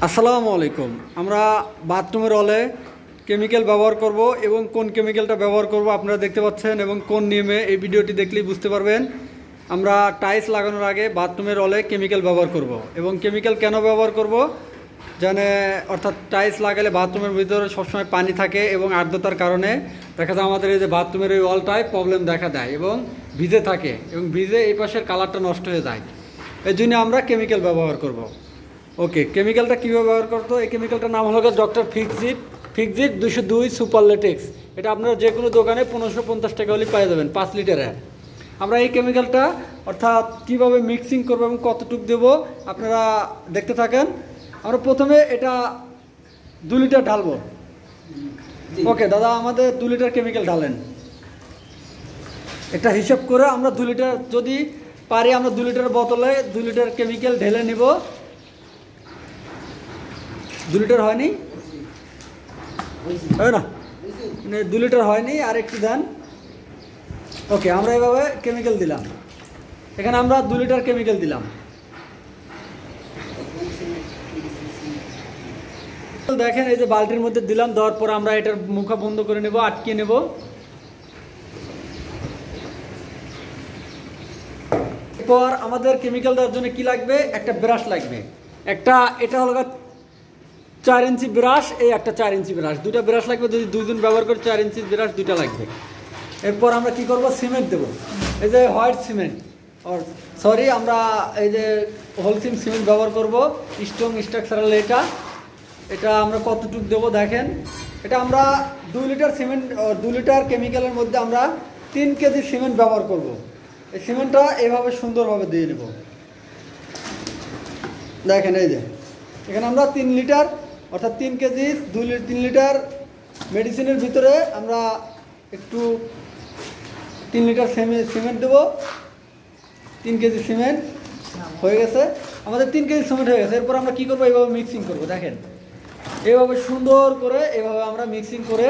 আসসালামু আলাইকুম। আমরা বাথরুমের অলে কেমিক্যাল ব্যবহার করব এবং কোন কেমিক্যালটা ব্যবহার করব আপনারা দেখতে পাচ্ছেন এবং কোন নিয়মে এই ভিডিওটি দেখলেই বুঝতে পারবেন। আমরা টাইলস লাগানোর আগে বাথরুমের অলে কেমিক্যাল ব্যবহার করব এবং কেমিক্যাল কেন ব্যবহার করব জানে, অর্থাৎ টাইলস লাগালে বাথরুমের ভিতরে সবসময় পানি থাকে এবং আর্দ্রতার কারণে দেখা যায় আমাদের এই যে বাথরুমের এই অলটায় প্রবলেম দেখা দেয় এবং ভিজে থাকে এবং ভিজে এই পাশের কালারটা নষ্ট হয়ে যায়। এই জন্য আমরা কেমিক্যাল ব্যবহার করব। ওকে, কেমিক্যালটা কীভাবে ব্যবহার করতো? এই কেমিক্যালটার নাম হলো ডক্টর ফিক্সিট 202 সুপার লেটেক্স। এটা আপনারা যে কোনো দোকানে 1550 টাকা হলে পেয়ে যাবেন 5 লিটারে। আমরা এই কেমিক্যালটা অর্থাৎ কীভাবে মিক্সিং করবো এবং কতটুকু দেবো আপনারা দেখতে থাকেন। আমরা প্রথমে এটা 2 লিটার ঢালবো। ওকে দাদা, আমাদের 2 লিটার কেমিক্যাল ঢালেন। একটা হিসাব করে আমরা 2 লিটার, যদি পারি আমরা 2 লিটার বোতলে 2 লিটার কেমিক্যাল ঢেলে নিব। 2 লিটার হয়নি না, 2 লিটার হয়নি, আর একটু দেন। ওকে, আমরা এভাবে কেমিক্যাল দিলাম। এখানে আমরা 2 লিটার কেমিক্যাল দিলাম। দেখেন এই যে বালতির মধ্যে দিলাম, দেওয়ার পর আমরা এটার মুখা বন্ধ করে নেব, আটকে নেব। এরপর আমাদের কেমিক্যাল দেওয়ার জন্য কি লাগবে? একটা ব্রাশ লাগবে। এটা হলো 4 ইঞ্চি ব্রাশ, এই একটা 4 ইঞ্চি ব্রাশ, 2টা ব্রাশ লাগবে। যদি 2 জন ব্যবহার করে 4 ইঞ্চি ব্রাশ 2টা লাগবে। এরপর আমরা কি করব? সিমেন্ট দেবো। এই যে হোয়াইট সিমেন্ট, সরি আমরা এই যে হোলসিম সিমেন্ট ব্যবহার করব, স্ট্রং স্ট্রাকচারাল। এটা আমরা কতটুকু দেবো দেখেন। এটা আমরা 2 লিটার সিমেন্ট, 2 লিটার কেমিক্যালের মধ্যে আমরা 3 কেজি সিমেন্ট ব্যবহার করব। এই সিমেন্টটা এভাবে সুন্দরভাবে দিয়ে নেব। দেখেন এই যে এখানে আমরা 3 লিটার অর্থাৎ 3 কেজি 3 লিটার মেডিসিনের ভিতরে আমরা একটু 3 লিটার সিমেন্ট দেবো। 3 কেজি সিমেন্ট হয়ে গেছে, আমাদের 3 কেজি সিমেন্ট হয়ে গেছে। এরপর আমরা কি করবো? এইভাবে মিক্সিং করব। দেখেন এইভাবে সুন্দর করে এইভাবে আমরা মিক্সিং করে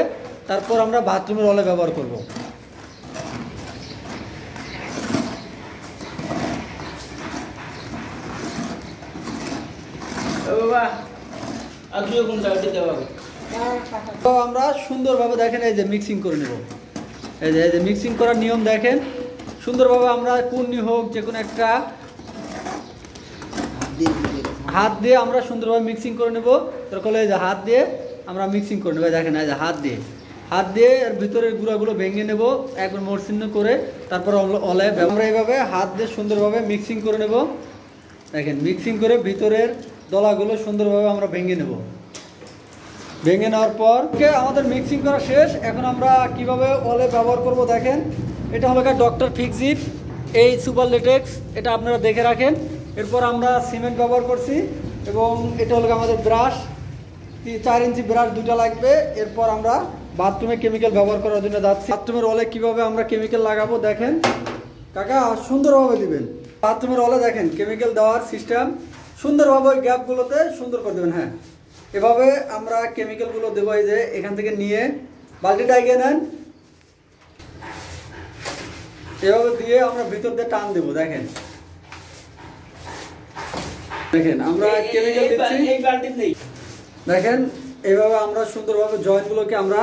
তারপর আমরা বাথরুমের অলে ব্যবহার করব। তো আমরা সুন্দরভাবে দেখেন এই যে মিক্সিং করে নেব। এই যে মিক্সিং করার নিয়ম দেখেন সুন্দরভাবে। আমরা কুন্নি হোক যে কোনো একটা হাত দিয়ে আমরা সুন্দরভাবে মিক্সিং করে নেব। তারপর এই যে হাত দিয়ে আমরা মিক্সিং করে নেব। দেখেন এই যে হাত দিয়ে এর ভিতরের গুঁড়াগুলো ভেঙে নেব একবার মসৃণ করে, তারপর অলে আমরা এইভাবে হাত দিয়ে সুন্দরভাবে মিক্সিং করে নেব। দেখেন মিক্সিং করে ভিতরের দলাগুলো সুন্দরভাবে আমরা ভেঙে নেব। ভেঙে নেওয়ার পর আমাদের মিক্সিং করা শেষ। এখন আমরা কিভাবে অলে ব্যবহার করব দেখেন। এটা হলো ডক্টর ফিক্সিট এই সুপার লেটেক্স, এটা আপনারা দেখে রাখেন। এরপর আমরা সিমেন্ট ব্যবহার করছি এবং এটা হলো আমাদের ব্রাশ, 4 ইঞ্চি ব্রাশ 2টা লাগবে। এরপর আমরা বাথরুমে কেমিক্যাল ব্যবহার করার জন্য যাচ্ছি। বাথরুমের অলে কিভাবে আমরা কেমিক্যাল লাগাবো দেখেন। কাকা সুন্দরভাবে দিবেন বাথরুমের অলে। দেখেন কেমিক্যাল দেওয়ার সিস্টেম সুন্দরভাবে ওই গ্যাপগুলোতে সুন্দর করে দেবেন। হ্যাঁ, এভাবে আমরা কেমিক্যালগুলো দেবো। এই যে এখান থেকে নিয়ে বালতিটা এগিয়ে নেন, এভাবে দিয়ে আমরা ভিতর দিয়ে টান দেবো। দেখেন আমরা কেমিক্যাল দিচ্ছি। দেখেন এইভাবে আমরা সুন্দরভাবে জয়েন্টগুলোকে আমরা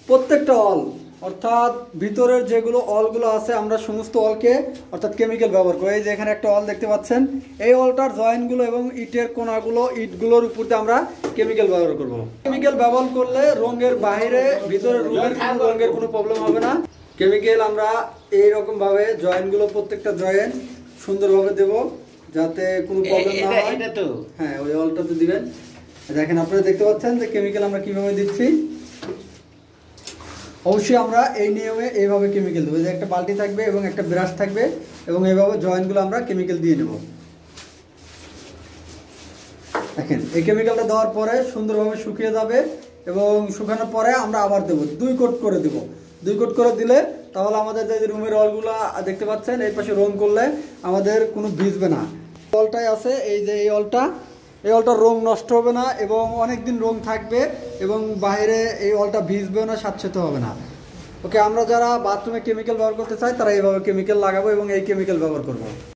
প্রত্যেকটা অল অর্থাৎ ভিতরের যেগুলো অলগুলো আছে আমরা সমস্ত অলকে অর্থাৎ কেমিক্যাল ব্যবহার করি। এই যে এখানে একটা অল দেখতে পাচ্ছেন, এই অলটার জয়েন্টগুলো এবং ইটের কোনাগুলো ইটগুলোর উপরতে আমরা কেমিক্যাল ব্যবহার করব। কেমিক্যাল ব্যবহার করলে রঙের বাইরে ভিতরে রঙের কোনো প্রবলেম হবে না। কেমিক্যাল আমরা এইরকমভাবে জয়েন্টগুলো প্রত্যেকটা জয়েন্ট সুন্দরভাবে দেব যাতে কোনো প্রবলেম না হয়। হ্যাঁ, ওই অলটাতে দিবেন। দেখেন আপনারা দেখতে পাচ্ছেন যে কেমিক্যাল আমরা কিভাবে দিচ্ছি। অবশ্যই আমরা এই নিয়মে এইভাবে কেমিক্যাল দেবো। যে একটা বালতি থাকবে এবং একটা ব্রাশ থাকবে এবং এইভাবে জয়েন্টগুলো আমরা কেমিক্যাল দিয়ে নেব। দেখেন এই কেমিক্যালটা দেওয়ার পরে সুন্দরভাবে শুকিয়ে যাবে এবং শুকানোর পরে আমরা আবার দেবো। 2 কোট করে দেবো। 2 কোট করে দিলে তাহলে আমাদের যে রুমের অলগুলো দেখতে পাচ্ছেন এই পাশে রং করলে আমাদের কোনো ভিজবে না। অলটাই আছে এই যে এই অলটার রং নষ্ট হবে না এবং অনেক দিন রং থাকবে এবং বাইরে এই অলটা ভিজবেও না, স্যাঁতসেঁতে হবে না। ওকে, আমরা যারা বাথরুমে কেমিক্যাল ব্যবহার করতে চাই তারা এইভাবে কেমিক্যাল লাগাবো এবং এই কেমিক্যাল ব্যবহার করব।